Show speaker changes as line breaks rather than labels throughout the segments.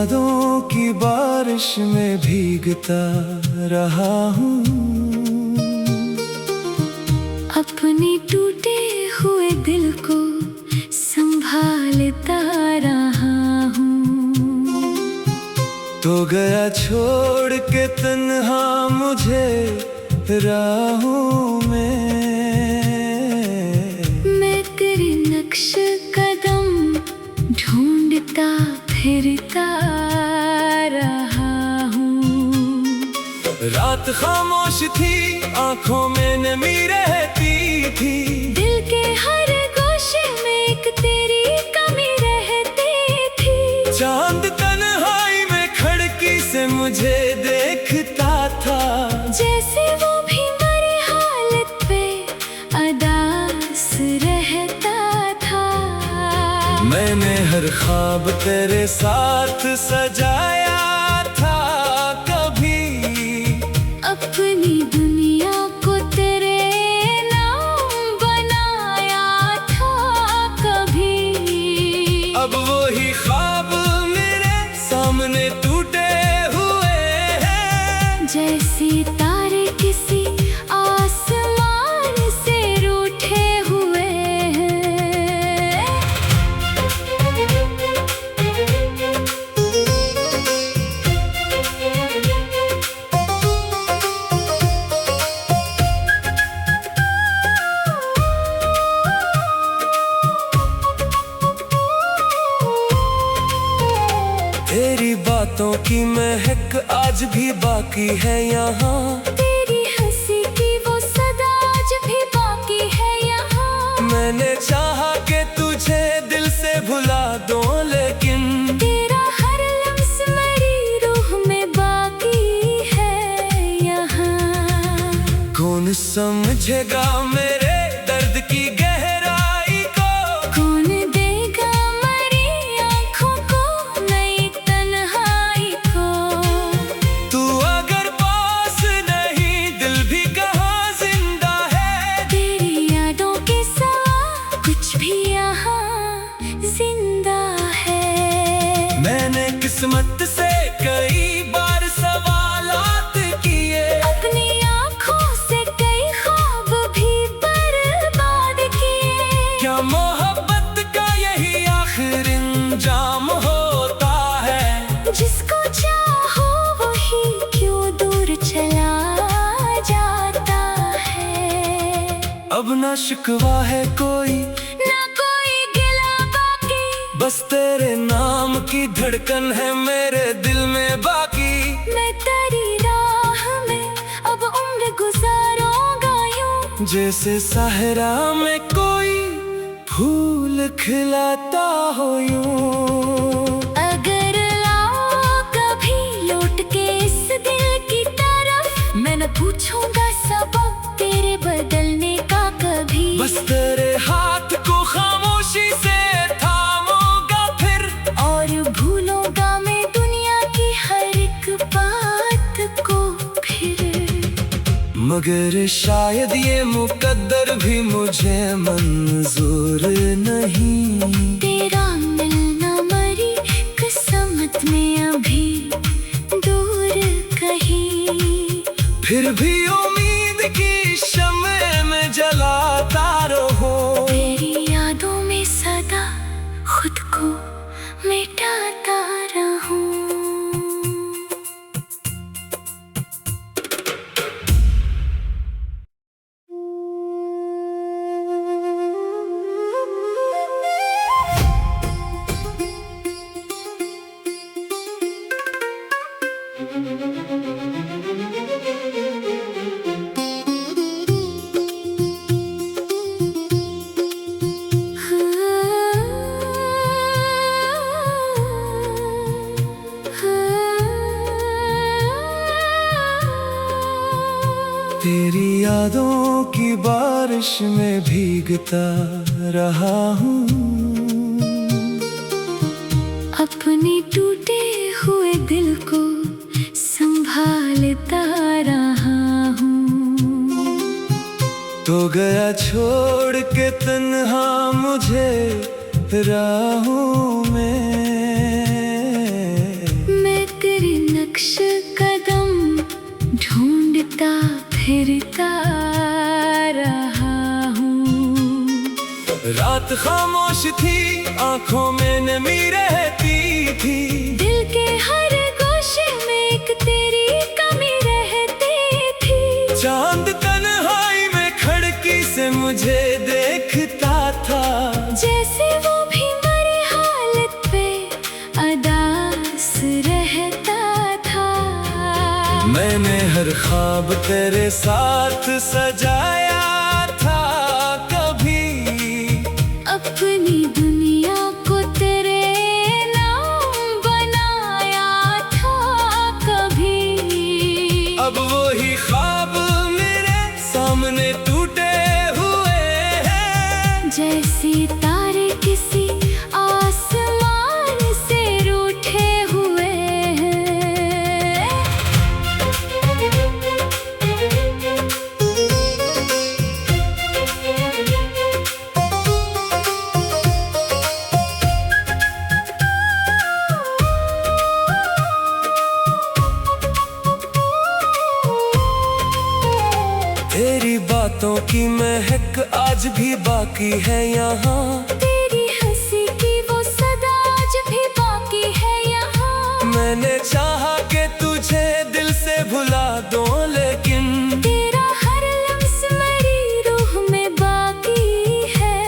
यादों की बारिश में भीगता रहा हूँ।
अपने टूटे हुए दिल को संभालता रहा हूँ।
तो गया छोड़ के तन्हा मुझे राहों में।
मैं तेरे नक्श कदम ढूंढता फिरता रहा हूँ।
रात खामोश थी, आंखों में नमी रहती थी।
दिल के हर गोशे में एक तेरी कमी रहती थी।
चांद तन्हाई में खिड़की से मुझे देखता था,
जैसे वो भी मेरी हालत पे अदास रहता था।
मैंने हर ख्वाब तेरे साथ सजाया था। कभी
अपनी दुनिया को तेरे नाम बनाया था। कभी
अब वही ख्वाब मेरे सामने टूटे हुए हैं।
जैसे तारे किसी आसमान से रूठे हुए हैं।
तेरी बातों की महक आज भी बाकी है यहाँ।
तेरी हंसी की वो सदा आज भी बाकी है यहाँ।
मैंने चाहा कि तुझे दिल से भुला दूं, लेकिन
तेरा हर लम्स मेरी रूह में बाकी है यहाँ।
कौन समझेगा मेरे दर्द की गहराई को।
कौन देगा मेरी आँखों को नई तन्हाई को।
तू अगर पास नहीं, दिल भी कहाँ जिंदा है।
तेरी यादों के साथ कुछ भी यहाँ जिंदा है।
मैंने किस्मत से कई बार सवालात किए।
अपनी आँखों से कई ख्वाब भी बर्बाद किए।
क्या मोहब्बत का यही आखिर इंजाम होता है।
जिसको चाहो वही क्यों दूर चला जाता है।
अब ना शिकवा है कोई,
ना कोई गिला बाकी।
बस तेरे नाम की धड़कन है मेरे दिल में बाकी।
मैं तेरी राह में अब उम्र गुजारूंगा यूं।
जैसे सहरा में कोई फूल खिलाता हो यूं।
अगर आओ कभी लौट के इस दिल की तरफ, मैं न पूछूंगा सबब तेरे बदलने का कभी।
बस तेरे हाथ को खामोशी से थामूंगा फिर,
और भूलूंगा मैं दुनिया की हर एक बात को फिर।
मगर शायद ये मुकद्दर भी मुझे मंजूर नहीं।
तेरा मिलना मरी किस्मत में अभी दूर कहीं।
फिर भी उम्मीद की शम्ए में जलाता रहूं।
तेरी यादों में सदा खुद को मिटाता रहूं।
तेरी यादों की बारिश में भीगता रहा हूँ।
अपने टूटे हुए दिल को संभालता रहा हूँ।
तो गया छोड़ के तन्हा मुझे राहों में।
फिरता रहा हूँ।
रात खामोश थी, आंखों में नमी रहती थी,
दिल के हर गोशे में एक तेरी कमी रहती थी।
चांद तन्हाई में खिड़की से मुझे देखता था,
जैसे वो भी मेरी हालत पे अदास रहता था।
मैंने हर ख्वाब तेरे साथ सजाया था, कभी
अपनी दुनिया को तेरे नाम बनाया था कभी।
अब वही ख्वाब मेरे सामने टूटे हुए हैं,
जैसे तारे किसी आसमान से रूठे हुए हैं।
तेरी बातों की महक आज भी बाकी है यहाँ,
तेरी हंसी की वो सदा आज भी बाकी है यहाँ।
मैंने चाहा कि तुझे दिल से भुला दूं, लेकिन
तेरा हर लम्स मेरी रूह में बाकी है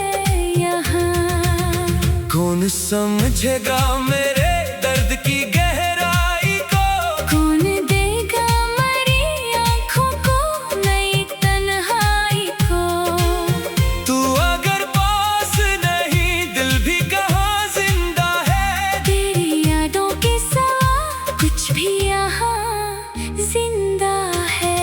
यहाँ।
कौन समझेगा मेरे दर्द की गहराई को,
कौन देगा मेरी आँखों को नई तन्हाई को।
तू अगर पास नहीं, दिल भी कहाँ जिंदा है।
तेरी यादों के सिवा कुछ भी यहाँ जिंदा है।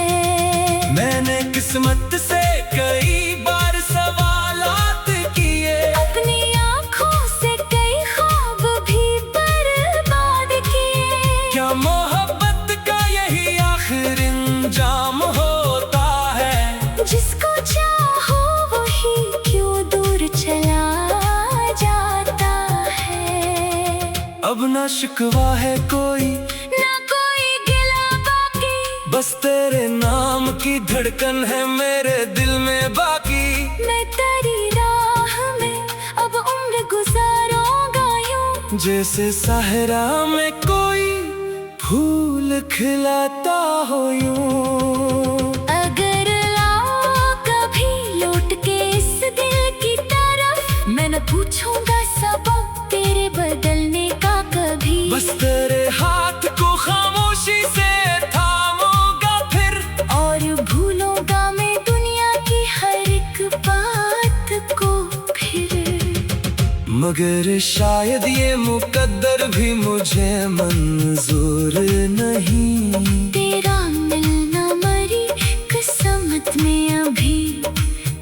मैंने किस्मत से कई बार सवालात किए,
अपनी आँखों से कई ख्वाब भी बर्बाद किए।
क्या मोहब्बत का यही आखिर इंजाम होता है।
जिसको चाहो वही क्यों दूर चला जाता है।
अब ना शिकवा है कोई,
ना कोई गिला बाकी,
बस तेरे नाम की धड़कन है मेरे दिल में बाकी।
मैं तेरी राह में अब उम्र गुजारूंगा यूं,
जैसे सहरा में कोई फूल खिलाता हो यूं।
अगर लाओ कभी लौट के इस दिल की तरफ, मैं न पूछूंगा सबब तेरे बदलने का कभी।
बस तेरे हाथ को खामोशी से थामूंगा फिर,
और भूलूंगा मैं दुनिया की हर एक बात को फिर।
मगर शायद ये मुकद्दर भी मुझे मंजूर नहीं।
तेरा मिलना मरी किस्मत में अभी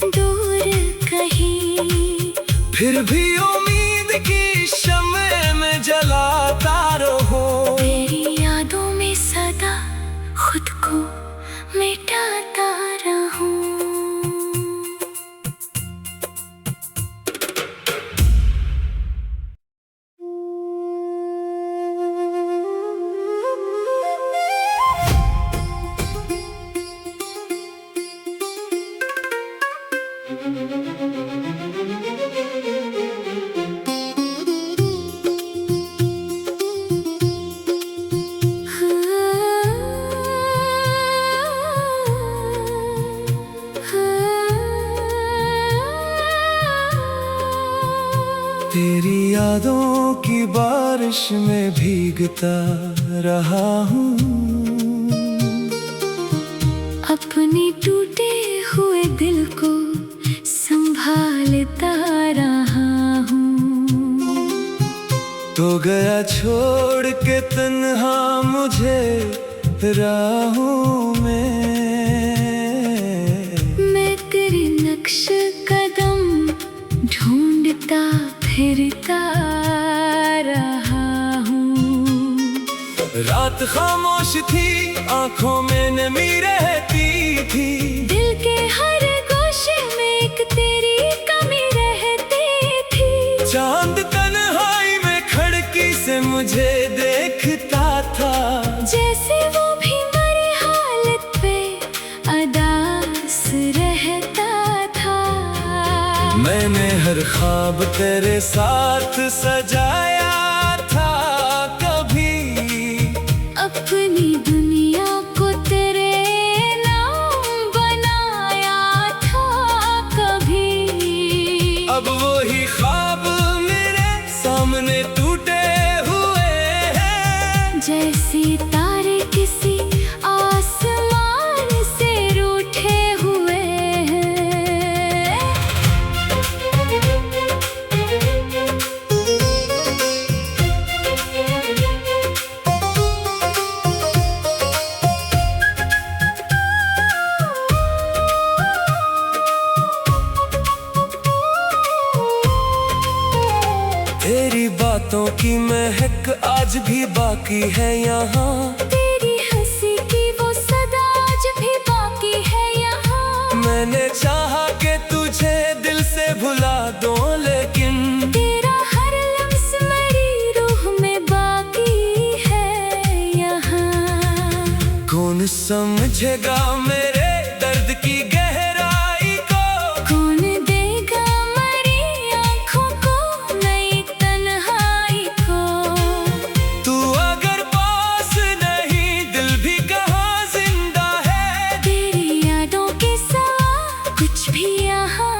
दूर कहीं।
फिर भी उम्मीद की शम्मे में जलाता रहूं।
तेरी यादों में सदा खुद को मिटाता रहूं।
तेरी यादों की बारिश में भीगता रहा हूँ।
अपने टूटे हुए दिल को संभालता रहा हूँ।
तो गया छोड़ के तन्हा मुझे राहों में।
मैं तेरे नक्श कदम ढूंढता फिरता रहा हूँ।
रात खामोश थी, आंखों में नमी रहती थी,
दिल के हर गोशे में एक तेरी कमी रहती थी।
चांद तन्हाई में खिड़की से मुझे देखता था,
जैसे वो भी मेरी हालत पे अदा
तेरे साथ सजाया था कभी,
अपनी दुनिया को तेरे नाम बनाया था कभी।
अब वही ख्वाब मेरे सामने टूटे हुए हैं,
जैसे तारे किसी आसमान से रूठे हुए हैं।
तेरी बातों की महक आज भी बाकी है यहाँ,
तेरी हंसी की वो सदा आज भी बाकी है यहाँ।
मैंने चाहा कि तुझे दिल से भुला दूं, लेकिन
तेरा हर लम्स मेरी रूह में बाकी है यहाँ।
कौन समझेगा मेरे दर्द की गहराई को,
कौन देगा मरी आँखों को नई तन्हाई को।
तू अगर पास नहीं दिल भी कहाँ जिंदा है,
तेरी यादों के सिवा कुछ भी यहाँ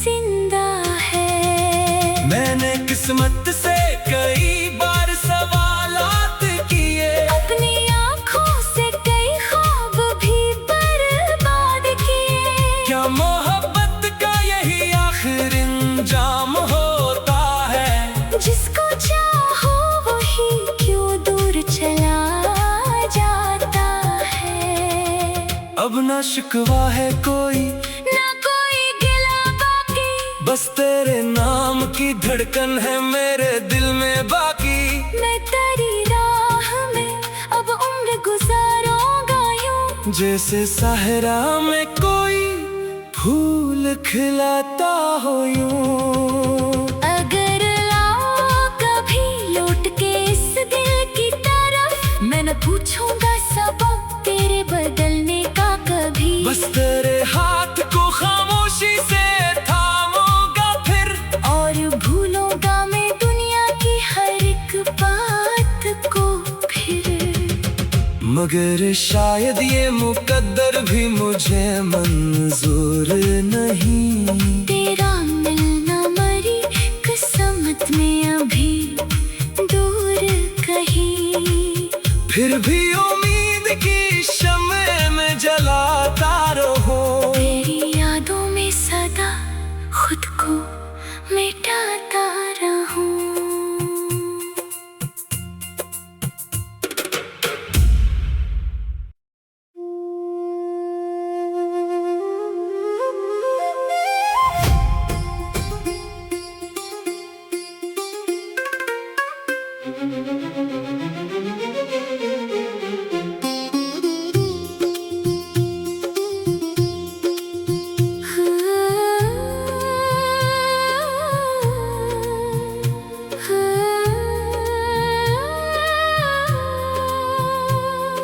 जिंदा है।
मैंने किस्मत से कई बार सवालात किए,
अपनी आँखों से कई ख्वाब भी बर्बाद किए।
क्या मोहब्बत का यही आखिर इंजाम होता है,
जिसको चाहो वही क्यों दूर चला जाता है।
अब ना शिकवा है कोई,
ना कोई गिला बाकी,
बस तेरे नाम की धड़कन है मेरे दिल में बाकी।
मैं तेरी राह में अब उम्र गुजारूंगा यूं,
जैसे सहरा में कोई फूल खिलाता हो यूं।
अगर आओ कभी लौट के इस दिल की तरफ, मैं न पूछूंगा सबब तेरे बदलने का कभी।
बस तेरे हाथ को खामोशी से थामूंगा फिर,
और भूलूंगा मैं दुनिया की हर एक बात को फिर।
मगर शायद ये मुकद्दर भी मुझे मंजूर नहीं,
तेरा मिलना मरी किस्मत में अभी दूर कहीं।
फिर भी उम्मीद की शम्ए में जलाता रहूं।
तेरी यादों में सदा खुद को मिटाता रहूं।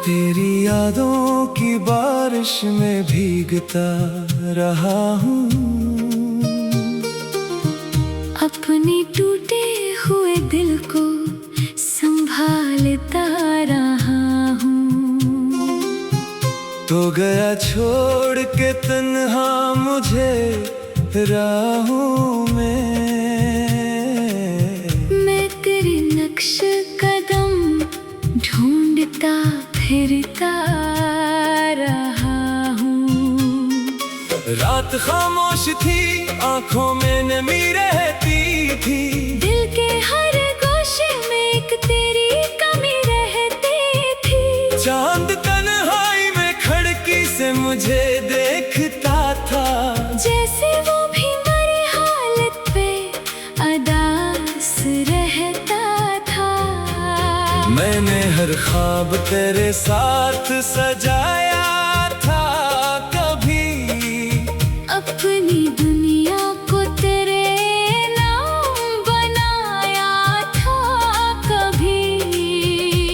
तेरी यादों की बारिश में भीगता रहा हूँ,
अपने टूटे हुए दिल को संभालता रहा हूँ।
तो गया छोड़ के तन्हा मुझे राहों में,
मैं तेरे नक्श कदम ढूंढता फिरता रहा हूँ।
रात खामोश थी, आंखों में नमी रहती थी,
दिल के हर गोशे में एक तेरी कमी रहती थी।
चांद तन्हाई में खिड़की से मुझे देखता था,
जैसे वो भी मेरी हालत पे अदास रहता था।
मैंने हर ख्वाब तेरे साथ सजाया था कभी,
अपनी दुनिया को तेरे नाम बनाया था कभी।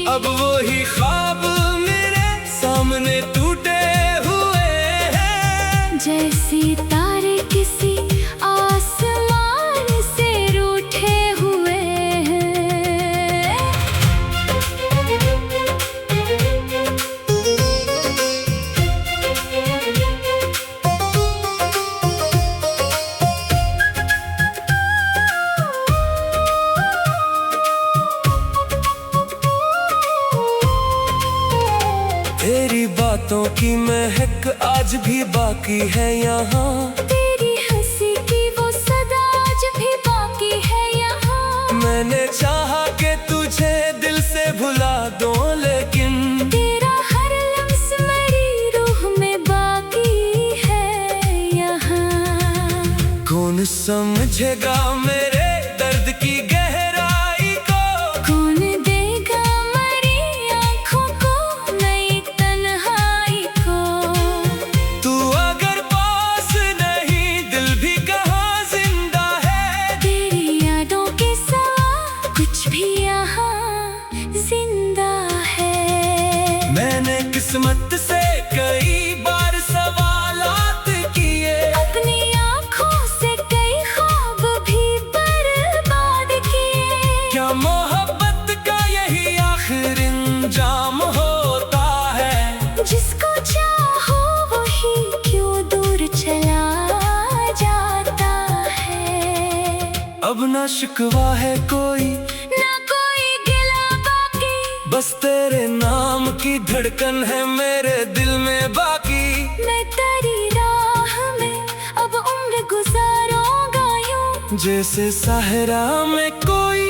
अब वही ख्वाब मेरे सामने टूटे हुए हैं,
जैसे तारे किसी आसमान से
तेरी बातों की महक आज भी बाकी है यहाँ।
तेरी हंसी की वो सदा आज भी बाकी है यहाँ।
मैंने चाहा कि तुझे दिल से भुला दूं, लेकिन
तेरा हर लम्स मेरी रूह में बाकी है यहाँ।
कौन समझेगा मेरे दर्द की गहराई को,
कौन देगा मरी आँखों को नई तन्हाई को।
तू अगर पास नहीं दिल भी कहाँ जिंदा है।
तेरी यादों के सिवा कुछ भी यहाँ जिंदा है।
मैंने किस्मत से कई बार सवालात किए,
अपनी आँखों से कई ख्वाब भी बर्बाद किए।
क्या मोहब्बत का यही आखिर इंजाम होता है।
जिसको चाहो वही क्यों दूर चला जाता है।
अब ना शिकवा है कोई,
ना कोई गिला बाकी,
बस तेरे नाम की धड़कन है मेरे दिल में बाकी।
मैं तेरी राह में अब उम्र गुजारूंगा यूं।
जैसे सहरा में कोई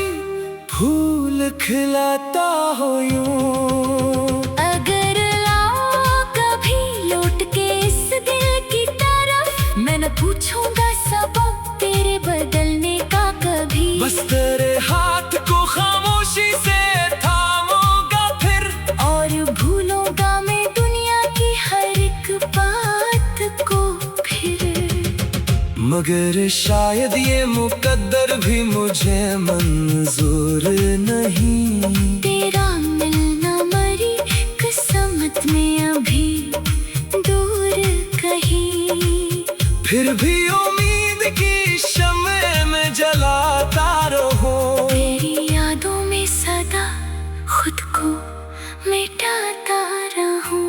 फूल खिलाता हो यूं।
अगर लाओ कभी लौट के इस दिल की तरफ, मैं न पूछूंगा सबब तेरे बदलने का कभी।
बस तेरे हाथ को खामोशी से थामूंगा फिर,
और भूलूंगा मैं दुनिया की हर एक बात को फिर।
मगर शायद ये मुकद्दर भी मुझे मंजूर नहीं।
तेरा मिलना मरी किस्मत में अभी दूर कहीं।
फिर भी उम्मीद की शम्ए में जलाता रहूं।
तेरी यादों में सदा खुद को मिटाता रहूं।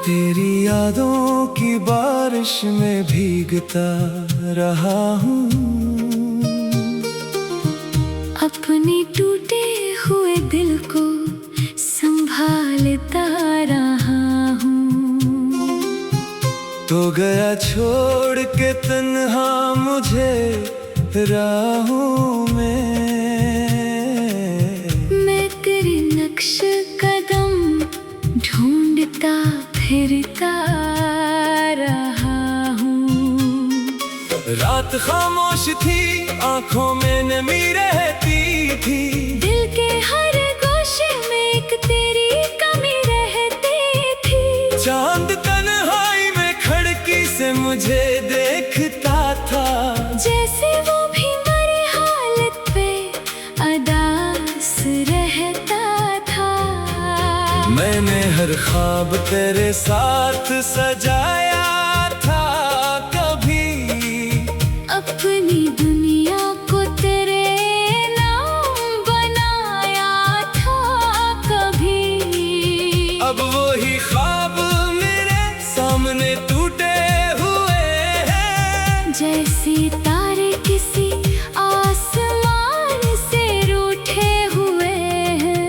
तेरी यादों की बारिश में भीगता रहा हूँ।
अपने टूटे हुए दिल को संभालता रहा हूँ।
तो गया छोड़ के तन्हा मुझे राहों में।
मैं तेरे नक्श कदम ढूंढता फिरता रहा हूँ।
रात खामोश थी, आंखों में नमी रहती थी।
दिल के हर गोशे में एक तेरी कमी रहती थी।
चांद तन्हाई में खिड़की से मुझे देखता था।
जैसे वो भी मेरी हालत पे अदास रहता था।
मैंने हर ख्वाब तेरे साथ सजाया था। कभी
अपनी दुनिया को तेरे नाम बनाया था। कभी
अब वही ख्वाब मेरे सामने टूटे हुए हैं।
जैसे तारे किसी आसमान से रूठे हुए हैं।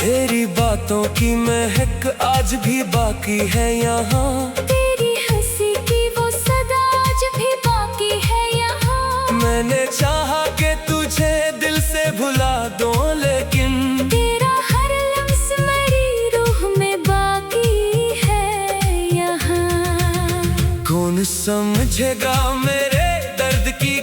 तेरी बातों की महक आज भी बाकी है यहाँ।
तेरी हंसी की वो सदा आज भी बाकी है यहाँ।
मैंने चाहा कि तुझे दिल से भुला दूं, लेकिन
तेरा हर लम्स मेरी रूह में बाकी है यहाँ।
कौन समझेगा मेरे दर्द की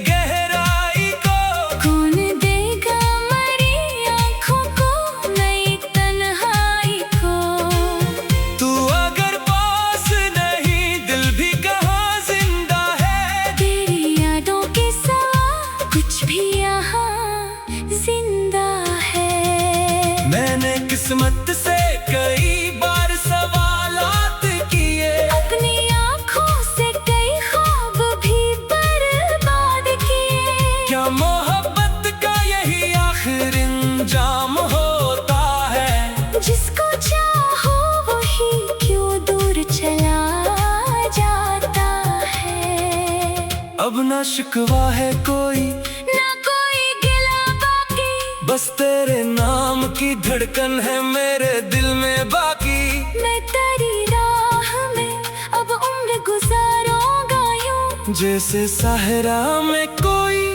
अब ना शिकवा है कोई,
ना कोई गिला बाकी,
बस तेरे नाम की धड़कन है मेरे दिल में बाकी।
मैं तेरी राह में अब उम्र गुजारूंगा यूं,
जैसे सहरा में कोई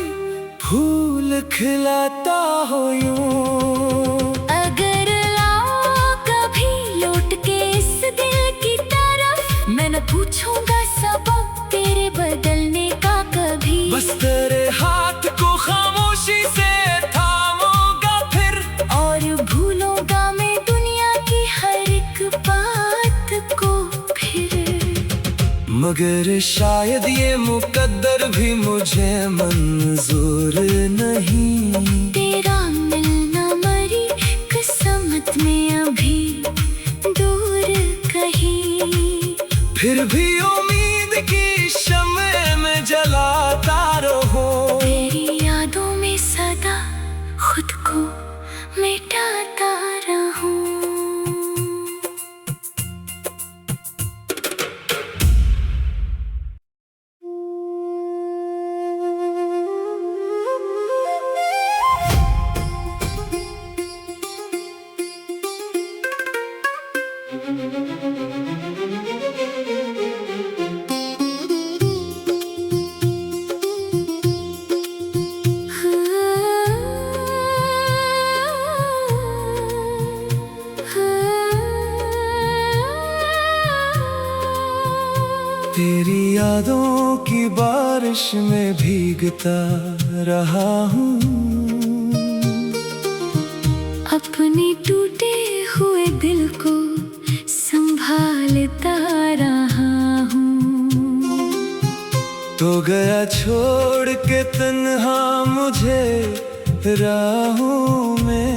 फूल खिलाता हो यूं।
अगर लाओ कभी लौट के इस दिल की तरफ, मैं न पूछूंगा सबब तेरे बदलने का कभी।
बस तेरे हाथ को खामोशी से थामूंगा फिर,
और भूलूंगा मैं दुनिया की हर एक बात को फिर।
मगर शायद ये मुकद्दर भी मुझे मंजूर नहीं।
तेरा मिलना मरी किस्मत में अभी दूर कहीं,
फिर भी उम्मीद की शम्मे में जलाता रहो।
तेरी यादों में सदा खुद को मिटाता रहूं।
तेरी यादों की बारिश में भीगता रहा हूँ,
अपने टूटे हुए दिल को संभालता रहा हूँ।
तो गया छोड़ के तन्हा मुझे राहों में।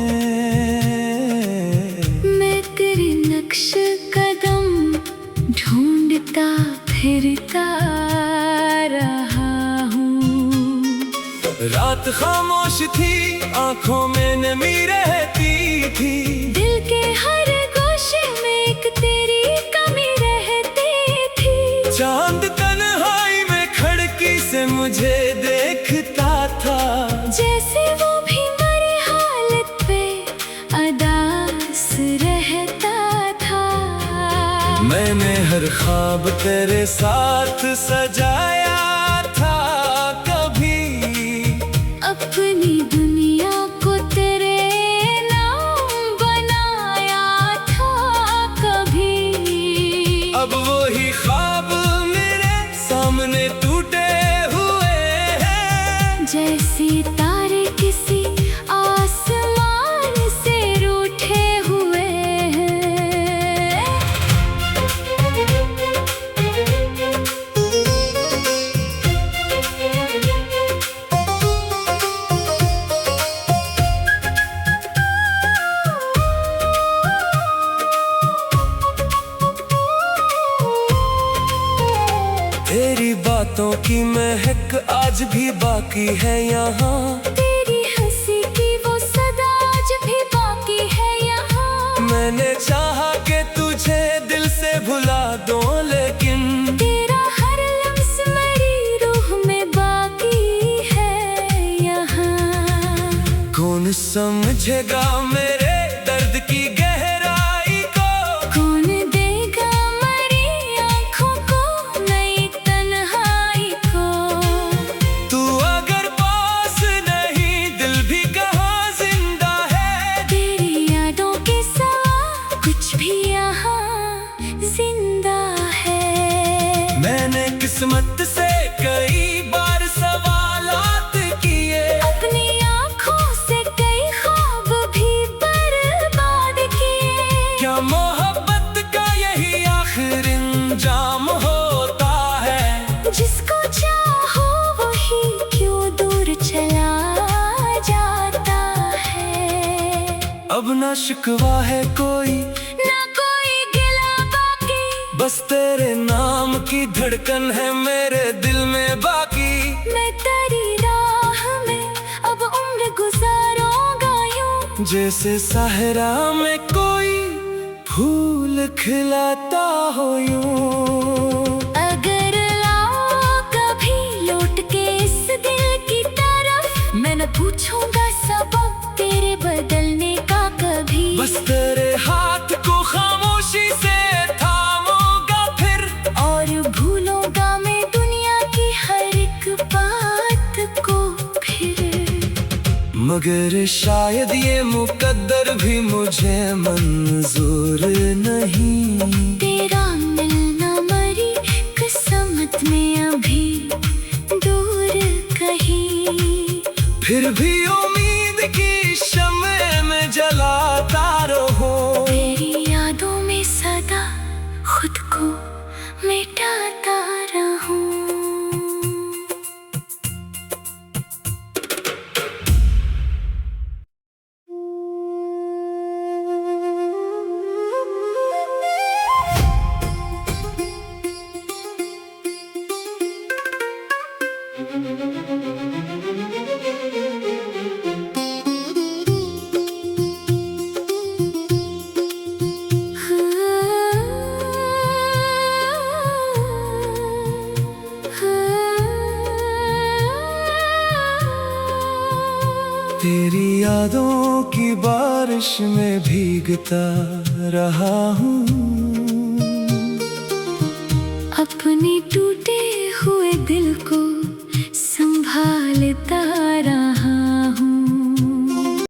मैं तेरे नक्श कदम ढूंढता फिरता रहा हूँ।
रात खामोश थी, आंखों में नमी रहती थी,
दिल के हर गोशे में एक तेरी कमी रहती थी।
चांद तन्हाई में खिड़की से मुझे देखता था,
जैसे वो भी मरे हालत पे अदास रहता था।
मैंने हर ख्वाब तेरे साथ सजाया था, कभी
अपनी दुनिया को तेरे नाम बनाया था कभी।
अब वही ख्वाब मेरे सामने टूटे हुए हैं,
जैसे तारे किसी आसमान से रूठे हुए हैं।
तेरी बातों की महक आज भी बाकी है यहाँ,
तेरी हंसी की वो सदा आज भी बाकी है यहाँ।
मैंने चाहा कि तुझे दिल से भुला दूं, लेकिन
तेरा हर लम्स मेरी रूह में बाकी है यहाँ।
कौन समझेगा मेरे दर्द की गहराई को,
कौन देगा मरी आँखों को नई तन्हाई को।
तू अगर पास नहीं, दिल भी कहाँ जिंदा है।
तेरी यादों के साथ कुछ भी यहाँ जिंदा है।
मैंने किस्मत से कई बार सवालात किए,
अपनी आँखों से कई ख्वाब भी बर्बाद किए।
क्या मोहब्बत का यही आखिर इंजाम होता है।
जिसको चाहो वही क्यों दूर चला जाता है।
अब ना शिकवा है कोई,
ना कोई गिला बाकी,
बस तेरे नाम की धड़कन है मेरे दिल में बाकी।
मैं तेरी राह में अब उम्र गुजारूंगा यूं,
जैसे सहरा में कोई फूल खिलाता हो यूं।
अगर लाओ कभी लौट के
मगर शायद ये मुकद्दर भी मुझे मंजूर नहीं।
तेरा मिलना मरी किस्मत में अभी दूर कहीं।
फिर भी उम्मीद की शम्ए में जलाता रहूं।
तेरी यादों में सदा खुद को मिटाता रहूं।
तेरी यादों की बारिश में भीगता रहा हूँ।
अपने टूटे हुए दिल को